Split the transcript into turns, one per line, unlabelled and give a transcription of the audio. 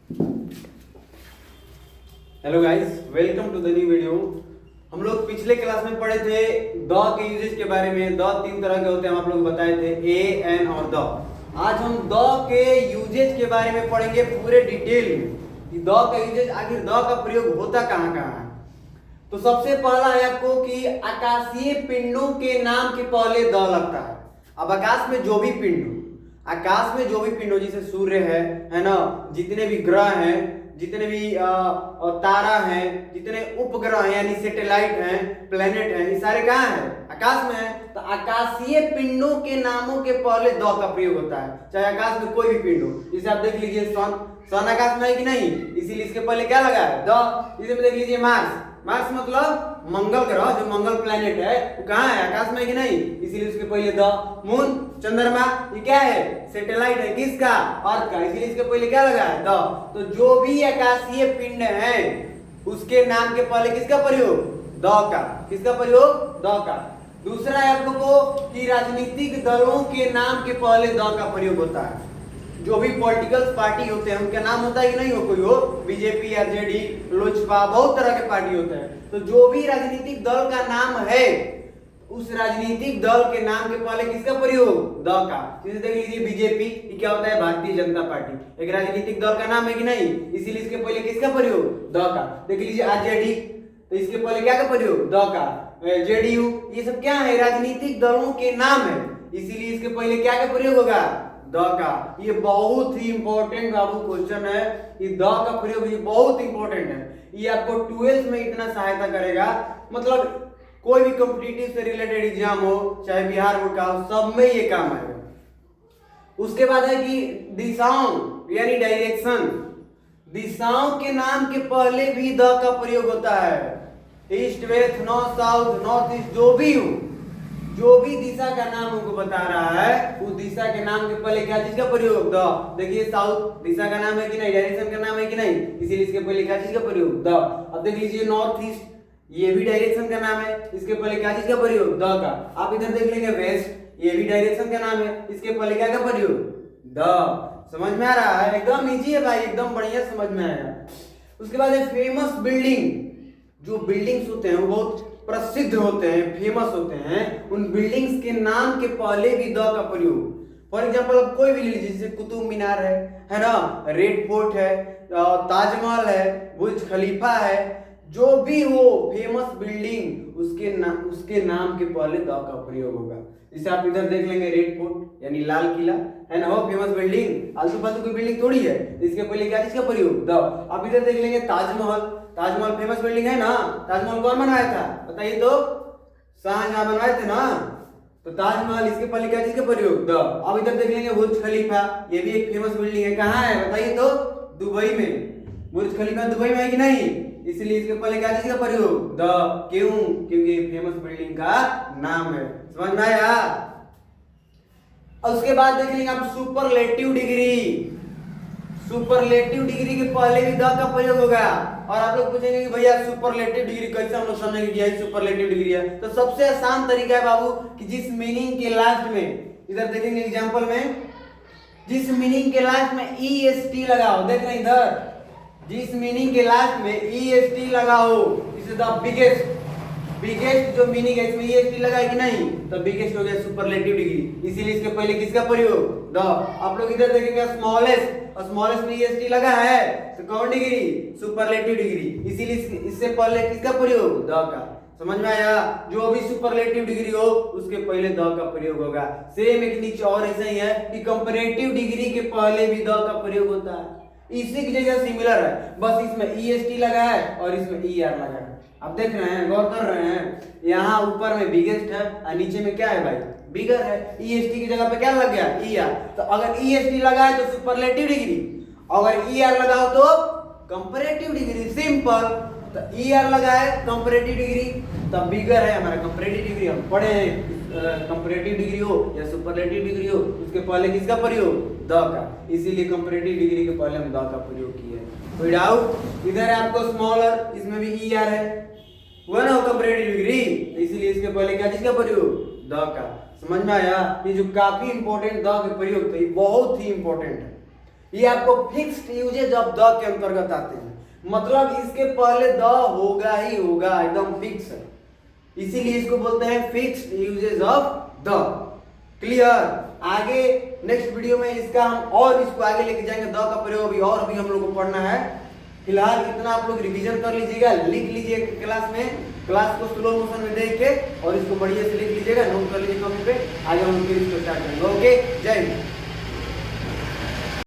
Hello guys, welcome to the new video. हम लोग पिछले क्लास में पढ़े थे द के यूजेज के बारे में। द तीन तरह के होते हैं, हम आप लोग बताए थे, ए, एन और द। आज हम द के यूजेज के बारे में पढ़ेंगे पूरे डिटेल में कि द का यूजेज, आखिर द का प्रयोग होता कहाँ कहाँ है। तो सबसे पहला है आपको कि आकाशीय पिंडों के नाम के पहले द लगता है। अब आकाश में जो भी पिंड हो, जैसे सूर्य है ना, जितने भी ग्रह हैं, जितने भी तारा हैं, जितने उपग्रह हैं यानी सैटेलाइट हैं, प्लेनेट हैं, ये सारे कहाँ हैं? आकाश में है। तो आकाशीय पिंडों के नामों के पहले द का प्रयोग होता है, चाहे आकाश में कोई भी पिंड हो। जैसे आप देख लीजिए सन आकाश में है कि नहीं, इसीलिए इसके पहले क्या लगा है? द। इसे में देख लीजिए मार्स मतलब मंगल ग्रह, जो मंगल प्लेनेट है वो कहाँ है? आकाश में है कि नहीं, इसीलिए उसके पहले द। मून, चंद्रमा, ये क्या है? सैटेलाइट है, किसका? अर्थ का, इसीलिए इसके पहले क्या लगा है? द। तो जो भी आकाशीय पिंड है उसके नाम के पहले किसका प्रयोग? द का। किसका प्रयोग? द का। दूसरा है आप लोगों को कि राजनीतिक दलों के नाम के पहले द का प्रयोग होता है। जो भी पॉलिटिकल पार्टी होते हैं उनका नाम होता है कि नहीं हो, कोई हो, बीजेपी, आरजेडी, लोजपा, बहुत तरह के पार्टी होते हैं। तो जो भी राजनीतिक दल का नाम है उस राजनीतिक दल के नाम के पहले किसका प्रयोग? द का। जैसे देख लीजिए बीजेपी, ये क्या होता है? भारतीय जनता पार्टी, एक राजनीतिक दल का नाम है कि नहीं, इसीलिए इसके पहले किसका प्रयोग? द का। देख लीजिए आरजेडी, तो इसके पहले क्या का प्रयोग? द का। जेडीयू, ये सब क्या है? राजनीतिक दलों के नाम है, इसीलिए इसके पहले क्या का प्रयोग होगा? द का। ये बहुत ही इंपॉर्टेंट बाबू क्वेश्चन है, ये द का प्रयोग ये बहुत इंपॉर्टेंट है। ये आपको 12th में इतना सहायता करेगा, मतलब कोई भी कॉम्पिटिटिव से रिलेटेड एग्जाम हो, चाहे बिहार बोर्ड का हो, सब में ये काम आएगा। उसके बाद है कि दिशाओं यानी डायरेक्शन, दिशाओं के नाम के पहले भी द का प्रयोग होता है। East, west, north, south, north east, जो भी दिशा का नाम हमको बता रहा है उस दिशा के नाम के पहले क्या चीज का प्रयोग? द। देखिए साउथ दिशा का नाम है कि नहीं, डायरेक्शन का नाम है कि नहीं, इसीलिए इसके पहले क्या चीज का प्रयोग? द। अब देख लीजिए नॉर्थ ईस्ट, ये भी डायरेक्शन का नाम है, इसके पहले क्या चीज का प्रयोग? द का। आप इधर देख लेंगे वेस्ट, ये भी डायरेक्शन का नाम है, इसके पहले क्या का प्रयोग? द। समझ में आ रहा है? एकदम इजी है भाई, एकदम बढ़िया समझ में आया। उसके बाद है फेमस बिल्डिंग। जो बिल्डिंग्स होते हैं वो बहुत प्रसिद्ध होते हैं, फेमस होते हैं, उन बिल्डिंग्स के नाम के पहले भी द का प्रयोग। फॉर एग्जांपल कोई भी ले लीजिए, जैसे कुतुब मीनार है ना, रेड फोर्ट है, ताजमहल है, बुर्ज खलीफा है, जो भी हो फेमस बिल्डिंग उसके नाम के पहले द का प्रयोग होगा। जैसे आप इधर देख लेंगे रेड फोर्ट यानी लाल किला है ना, वो फेमस बिल्डिंग, आलतू फालतू की बिल्डिंग थोड़ी है, इसके पहले क्या चीज का प्रयोग? द। आप इधर देख लेंगे ताजमहल फेमस बिल्डिंग है ना, ताजमहल कौन बनवाया था बताइए तो? शाहजहां बनवाए थे ना, तो ताजमहल, इसके पहले क्या चीज का प्रयोग? द। अब इधर देख लेंगे बुर्ज खलीफा, ये भी एक फेमस बिल्डिंग है, कहाँ है बताइए तो? दुबई में। बुर्ज खलीफा दुबई में है कि नहीं, इसलिए इसके पहले क्या चीज का प्रयोग? द। क्यों? क्योंकि ये फेमस बिल्डिंग का नाम है। समझ में आया? और उसके बाद देख लेंगे आप सुपरलेटिव डिग्री। सुपरलेटिव डिग्री के पहले भी द का प्रयोग होगा। और आप लोग पूछेंगे कि भैया सुपरलेटिव डिग्री कैसे हम लोग समझेंगे कि यही सुपरलेटिव डिग्री है? तो सबसे आसान तरीका है बाबू कि जिस मीनिंग के लास्ट में, इधर देखेंगे एग्जांपल में, जिस मीनिंग के लास्ट में EST लगाओ, देख रहे हैं इधर, जिस मीनिंग के लास्ट में EST लगाओ, इसे द बिगेस्ट जो मीनिंग है इसमें EST लगा है कि नहीं, तो बिगेस्ट हो गया सुपरलेटिव डिग्री, इसीलिए इसके पहले किसका प्रयोग? द। आप लोग इधर देखेंगे स्मॉलेस्ट, और स्मॉलेस्ट में EST लगा है तो कौन डिग्री? सुपरलेटिव डिग्री, इसीलिए इससे पहले किसका प्रयोग? द का। समझ में आया? जो भी सुपरलेटिव डिग्री हो उसके पहले द का प्रयोग होगा। सेम एक नीचे और ऐसा ही है कि कंपैरेटिव डिग्री के पहले भी द का प्रयोग होता है, इसी की जगह सिमिलर है, बस इसमें EST लगा है और इसमें ER लगा है। आप देख रहे हैं, गौर कर रहे हैं, यहाँ ऊपर में बिगेस्ट है और नीचे में क्या है भाई? बिगर है। EST की जगह पे क्या लग गया? ER। तो अगर EST लगा है तो सुपरलेटिव डिग्री, अगर ER लगाओ तो कंपैरेटिव डिग्री, सिंपल। तो ER लगा है कंपैरेटिव डिग्री, तब बिगर है हमारा कंपैरेटिव डिग्री। हम पढ़े हैं कंपैरेटिव डिग्री हो या सुपरलेटिव डिग्री हो उसके पहले किसका प्रयोग? द का, इसीलिए कंपैरेटिव डिग्री के पहले हम द का प्रयोग किए। कोई डाउट? इधर है आपको स्मॉलर, इसमें भी ER है, हुआ ना कंपैरेटिव डिग्री, इसीलिए इसके पहले क्या चीज का प्रयोग? द का। समझ में आया? ये जो काफी इंपॉर्टेंट द के प्रयोग थे, बहुत ही इंपॉर्टेंट है। ये आपको फिक्स्ड यूजेज ऑफ द के अंतर्गत आते हैं, मतलब इसके पहले द होगा ही होगा, एकदम फिक्स है, इसीलिए इसको बोलते हैं fixed usage of the. Clear? आगे नेक्स्ट वीडियो में इसका हम और इसको आगे लेके जाएंगे, द का प्रयोग अभी और भी हम लोग को पढ़ना है। फिलहाल इतना आप लोग रिवीजन कर लीजिएगा, लिख लीजिए क्लास में, क्लास को स्लो मोशन में देख के और इसको बढ़िया से लिख लीजिएगा, नोट कर लीजिए कॉपी पे। आगे हम फिर इसको स्टार्ट करेंगे। ओके, जय हिंद।